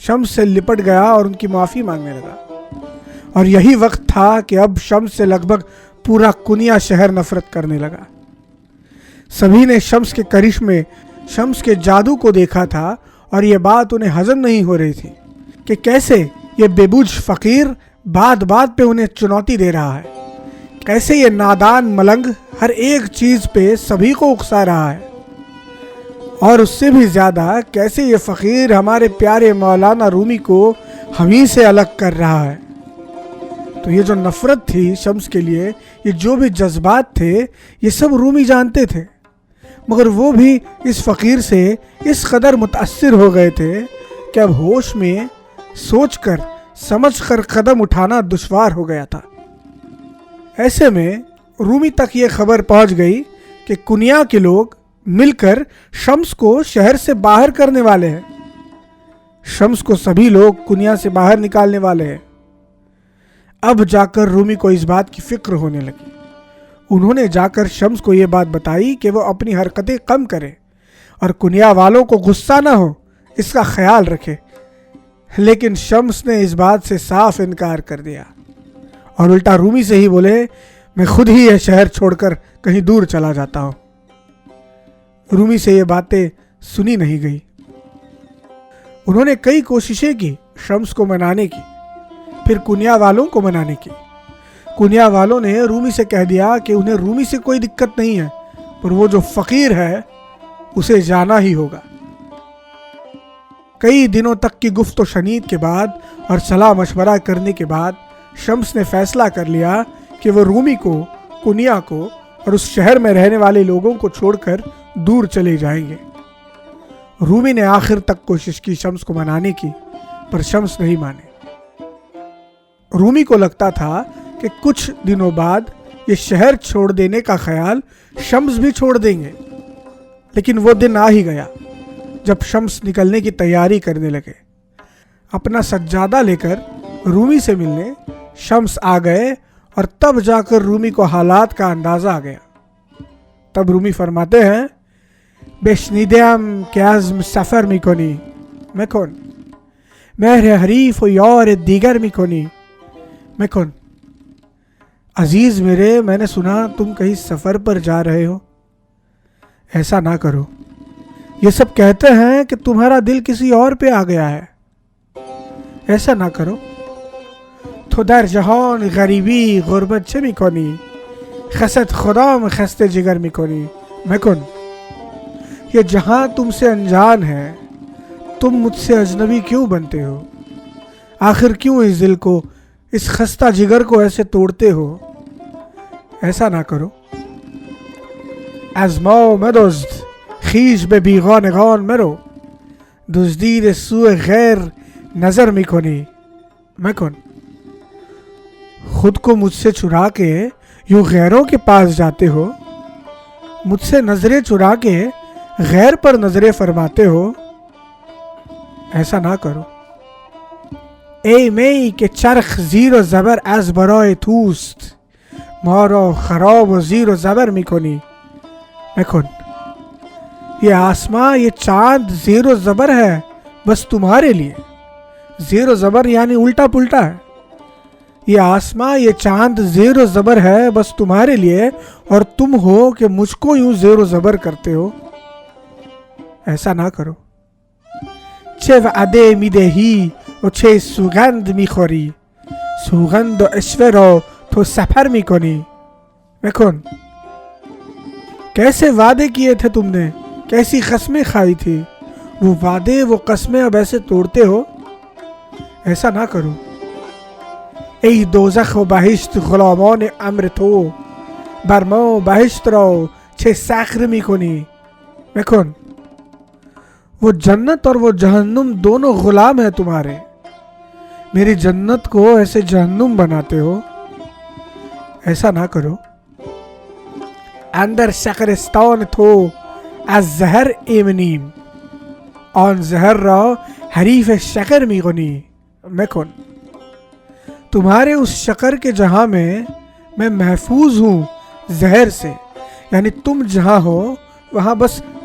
شمس سے لپٹ گیا اور ان کی معافی مانگنے لگا. اور یہی وقت تھا کہ اب شمس سے لگ بھگ پورا کنیا شہر نفرت کرنے لگا. سبھی نے شمس کے کرشمے، شمس کے جادو کو دیکھا تھا اور یہ بات انہیں ہضم نہیں ہو رہی تھی کہ کیسے یہ بے بوجھ فقیر بات بات پہ انہیں چنوتی دے رہا ہے، کیسے یہ نادان ملنگ ہر ایک چیز پہ سبھی کو اکسا رہا ہے، اور اس سے بھی زیادہ کیسے یہ فقیر ہمارے پیارے مولانا رومی کو ہمیں سے الگ کر رہا ہے. تو یہ جو نفرت تھی شمس کے لیے، یہ جو بھی جذبات تھے، یہ سب رومی جانتے تھے، مگر وہ بھی اس فقیر سے اس قدر متاثر ہو گئے تھے کہ اب ہوش میں سوچ کر سمجھ کر قدم اٹھانا دشوار ہو گیا تھا. ایسے میں رومی تک یہ خبر پہنچ گئی کہ کنیا کے لوگ مل کر شمس کو شہر سے باہر کرنے والے ہیں. شمس کو سبھی لوگ کنیا سے باہر نکالنے والے ہیں. اب جا کر رومی کو اس بات کی فکر ہونے لگی. انہوں نے جا کر شمس کو یہ بات بتائی کہ وہ اپنی حرکتیں کم کرے اور کنیا والوں کو غصہ نہ ہو، اس کا خیال رکھے. لیکن شمس نے اس بات سے صاف انکار کر دیا اور الٹا رومی سے ہی بولے، میں خود ہی یہ شہر چھوڑ کر کہیں دور چلا جاتا ہوں. رومی سے یہ باتیں سنی نہیں گئی. انہوں نے کئی کوششیں کی شمس کو منانے کی، پھر کنیا والوں کو منانے کی. کنیا والوں نے رومی سے کہہ دیا کہ انہیں رومی سے کوئی دقت نہیں ہے، پر وہ جو فقیر ہے اسے جانا ہی ہوگا. کئی دنوں تک کی گفت و شنید کے بعد اور صلاح مشورہ کرنے کے بعد شمس نے فیصلہ کر لیا کہ وہ رومی کو، کنیا کو اور اس شہر میں رہنے والے لوگوں کو چھوڑ کر دور چلے جائیں گے. رومی نے آخر تک کوشش کی شمس کو منانے کی، پر شمس نہیں مانے. رومی کو لگتا تھا کہ کچھ دنوں بعد یہ شہر چھوڑ دینے کا خیال شمس بھی چھوڑ دیں گے. لیکن وہ دن آ ہی گیا جب شمس نکلنے کی تیاری کرنے لگے. اپنا سجادہ لے کر رومی سے ملنے شمس آ گئے اور تب جا کر رومی کو حالات کا اندازہ آ گیا. تب رومی فرماتے ہیں، بشنیدم که از سفر میکنی مکن، مهر حریف و یار دیگر میکنی مکن. عزیز میرے، میں نے سنا تم کہیں سفر پر جا رہے ہو، ایسا نہ کرو. یہ سب کہتے ہیں کہ تمہارا دل کسی اور پہ آ گیا ہے، ایسا نہ کرو. تو در جهان غریبی غربت چه میکنی؟ خست خدام خست جگر میکنی مکن. یہ جہاں تم سے انجان ہے، تم مجھ سے اجنبی کیوں بنتے ہو؟ آخر کیوں اس دل کو، اس خستہ جگر کو ایسے توڑتے ہو؟ ایسا نہ کرو. از ما مدزد خیش به بیگانگان مرو، دزدید سوی غیر نظر میکنی مکن. خود کو مجھ سے چرا کے یوں غیروں کے پاس جاتے ہو، مجھ سے نظریں چرا کے غیر پر نظریں فرماتے ہو، ایسا نہ کرو. ای می که چرخ زیر و زبر از برای توست، ما را خراب و زیر و زبر میکنی مکن. یہ آسماں، یہ چاند زیر و زبر ہے بس تمہارے لیے. زیر و زبر یعنی الٹا پلٹا ہے. یہ آسماں، یہ چاند زیر و زبر ہے بس تمہارے لیے، اور تم ہو کہ مجھ کو یوں زیر و زبر کرتے ہو، ایسا نہ کرو. چه وعده میدهی و چه سوگند میخوری، سوگند و عشوه را تو سفر میکنی مکن. کیسے وعدے کیے تھے تم نے، کیسی قسمیں کھائی تھی، وہ وعدے وہ قسمیں اب ایسے توڑتے ہو، ایسا نہ کرو. ای دوزخ و بهشت غلامان امر تو، بر ما بهشت را چه سخر میکنی مکن. وہ جنت اور وہ جہنم دونوں غلام ہیں تمہارے، میری جنت کو ایسے جہنم بناتے ہو، ایسا نہ کرو. اندر شکرستان تو از زهر ایمنیم، آن زهر را حریف شکر میکنی مکن. تمہارے اس شکر کے جہاں میں محفوظ ہوں زہر سے، یعنی تم جہاں ہو وہاں بس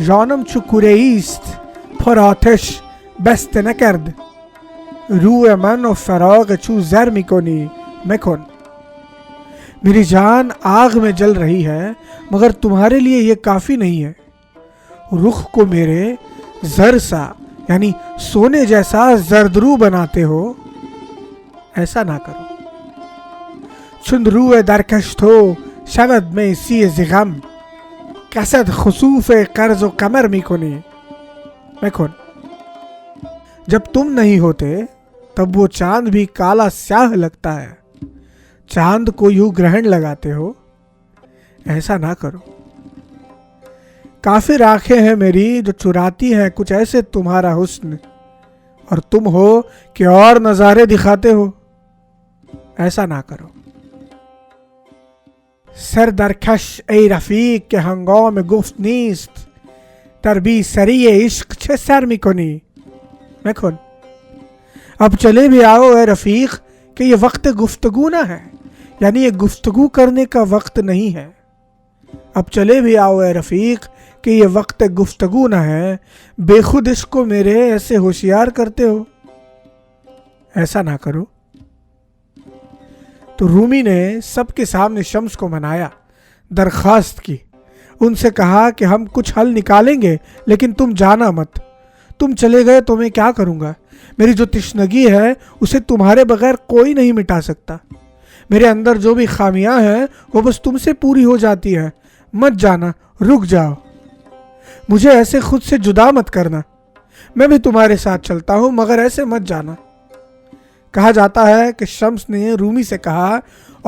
جانم چو کوره ایست پر آتش بست نکرد، روح من و فراق چو زر میکنی مکن. میری جان آگ میں جل رہی ہے مگر تمہارے لیے یہ کافی نہیں ہے. رخ کو میرے زر سا یعنی سونے جیسا زردرو بناتے ہو. ایسا نہ کرو. چون روح درکش تو شود میں سی زغم، کسد خسوف قرض و کمر میکنی مکن. جب تم نہیں ہوتے تب وہ چاند بھی کالا سیاہ لگتا ہے. چاند کو یوں گرہن لگاتے ہو. ایسا نہ کرو. کافر آنکھیں ہیں میری جو چراتی ہیں کچھ ایسے تمہارا حسن، اور تم ہو کہ اور نظارے دکھاتے ہو. ایسا نہ کرو. سر درکش ای رفیق که هنگام گفت نیست، در بی سری عشق چه سر میکنی مکن. اب چلے بھی آؤ اے رفیق کہ یہ وقت گفتگو نہ ہے، یعنی یہ گفتگو کرنے کا وقت نہیں ہے. اب چلے بھی آؤ اے رفیق کہ یہ وقت گفتگو نہ ہے، بے خود عشق کو میرے ایسے ہوشیار کرتے ہو. ایسا نہ کرو. تو رومی نے سب کے سامنے شمس کو منایا، درخواست کی. ان سے کہا کہ ہم کچھ حل نکالیں گے لیکن تم جانا مت. تم چلے گئے تو میں کیا کروں گا؟ میری جو تشنگی ہے اسے تمہارے بغیر کوئی نہیں مٹا سکتا. میرے اندر جو بھی خامیاں ہیں وہ بس تم سے پوری ہو جاتی ہیں. مت جانا، رک جاؤ. مجھے ایسے خود سے جدا مت کرنا. میں بھی تمہارے ساتھ چلتا ہوں مگر ایسے مت جانا. کہا جاتا ہے کہ شمس نے رومی سے کہا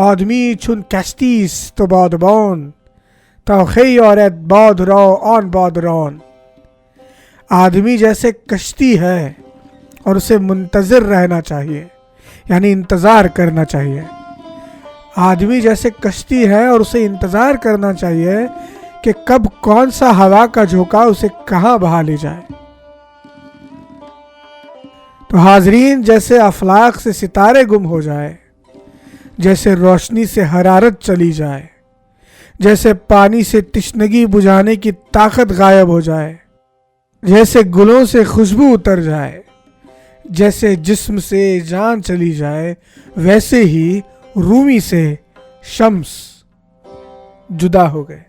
آدمی چون کشتیس تو بادبان تا خی آرد باد را آن بادران. آدمی جیسے کشتی ہے اور اسے منتظر رہنا چاہیے، یعنی انتظار کرنا چاہیے. آدمی جیسے کشتی ہے اور اسے انتظار کرنا چاہیے کہ کب کون سا ہوا کا جھونکا اسے کہاں بہا لے جائے. تو حاضرین، جیسے افلاک سے ستارے گم ہو جائے، جیسے روشنی سے حرارت چلی جائے، جیسے پانی سے تشنگی بجھانے کی طاقت غائب ہو جائے، جیسے گلوں سے خوشبو اتر جائے، جیسے جسم سے جان چلی جائے، ویسے ہی رومی سے شمس جدا ہو گئے.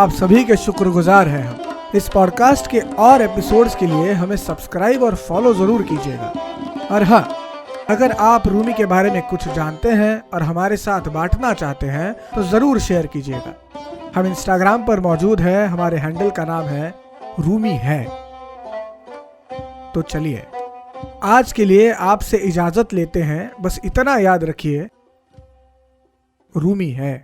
آپ سبھی کے شکر گزار ہیں ہم. اس پوڈ کاسٹ کے اور ایپیسوڈز کے لیے ہمیں سبسکرائب اور فالو ضرور کیجیے گا. اور ہاں، اگر آپ رومی کے بارے میں کچھ جانتے ہیں اور ہمارے ساتھ بانٹنا چاہتے ہیں تو ضرور شیئر کیجیے گا. ہم انسٹاگرام پر موجود ہیں. ہمارے ہینڈل کا نام ہے رومی ہے. تو چلیے آج کے لیے آپ سے اجازت لیتے ہیں. بس اتنا یاد رکھیے، رومی ہے.